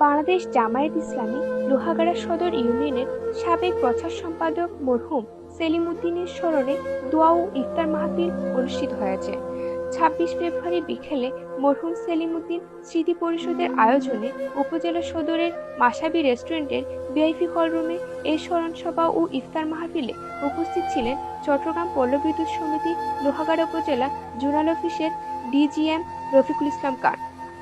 বাংলাদেশ জামায়াত ইসলামী লোহাগাড়া সদর ইউনিয়নের সাবেক প্রচার সম্পাদক মরহুম সেলিম উদ্দিনের স্মরণে দোয়া ও ইফতার মাহফিল অনুষ্ঠিত হয়েছে। ২৬ ফেব্রুয়ারি বিকেলে মরহুম সেলিম উদ্দিন স্মৃতি পরিষদের আয়োজনে উপজেলা সদরের মাসাবি রেস্টুরেন্টের ভিআইপি হলরুমে এই স্মরণ সভা ও ইফতার মাহফিলে উপস্থিত ছিলেন চট্টগ্রাম পৌর বিদ্যুৎ সমিতি লোহাগাড়া উপজেলা জোনাল অফিসের ডিজিএম রফিকুল ইসলাম খান,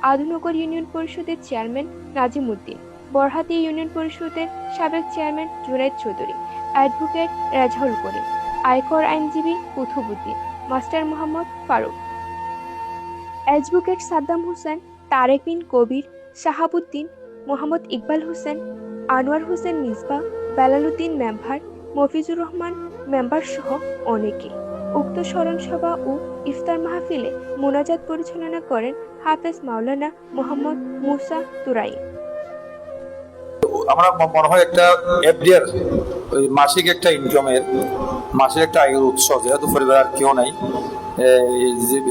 আদুনগর ইউনিয়ন পরিষদের চেয়ারম্যান নাজিম উদ্দিন, বরহাটি ইউনিয়ন পরিষদের সাবেক চেয়ারম্যান জুনাইদ চৌধুরী, অ্যাডভোকেট রাজাউল করিম, আয়কর আইনজীবী কুতুবুদ্দিন, মাস্টার মোহাম্মদ ফারুক, অ্যাডভোকেট সাদ্দাম হোসেন, তারেক বিন কবির, শাহাবুদ্দিন, মোহাম্মদ ইকবাল হোসেন, আনোয়ার হোসেন মিসবাহ, বেলালুদ্দিন মেম্বার, মফিজুর রহমান মেম্বার সহ অনেকে। উক্ত স্মরণ সভা ও ইফতার মাহফিলে মোনাজাত পরিচালনা করেন হাফেজ মাওলানা মোহাম্মদ মুসা তুরাই। আমরা মনে হয় একটা এফডিআর মাসিক একটা ইনকামের মাসিক একটা আয়ের উৎস, যেহেতু পরিবার আর কেউ নাই,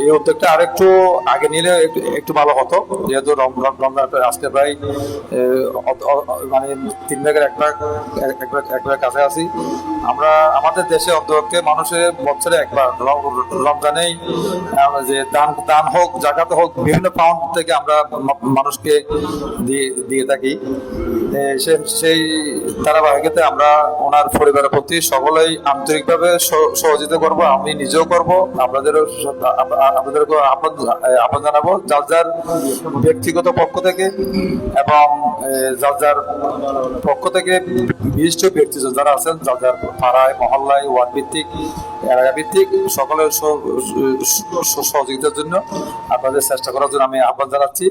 এই উদ্যোগটা আর একটু আগে নিলে একটু ভালো হতো। যেহেতু রমজান আজকে প্রায় মানে 3 ভাগের 1 ভাগ কাছাকাছি। আমরা আমাদের দেশে অন্তত মানুষের বছরে একবার রমজানেই যে দান হোক, জাকাত হোক, বিভিন্ন ফান্ড থেকে আমরা মানুষকে দিয়ে থাকি। সেই ধারাবাহিকতায় আমরা ওনার পরিবারের প্রতি সকলেই আন্তরিকভাবে সহযোগিতা করবো। আমি নিজেও করবো, আপনাদেরকে আহ্বান জানাবো যার যার ব্যক্তিগত পক্ষ থেকে এবং যার যার পক্ষ থেকে বিশিষ্ট ব্যক্তি যারা আছেন, যার যার পাড়ায়, মহল্লায়, ওয়ার্ড ভিত্তিক, এলাকা ভিত্তিক সকলের সহযোগিতার জন্য আপনাদের চেষ্টা করার জন্য আমি আহ্বান জানাচ্ছি।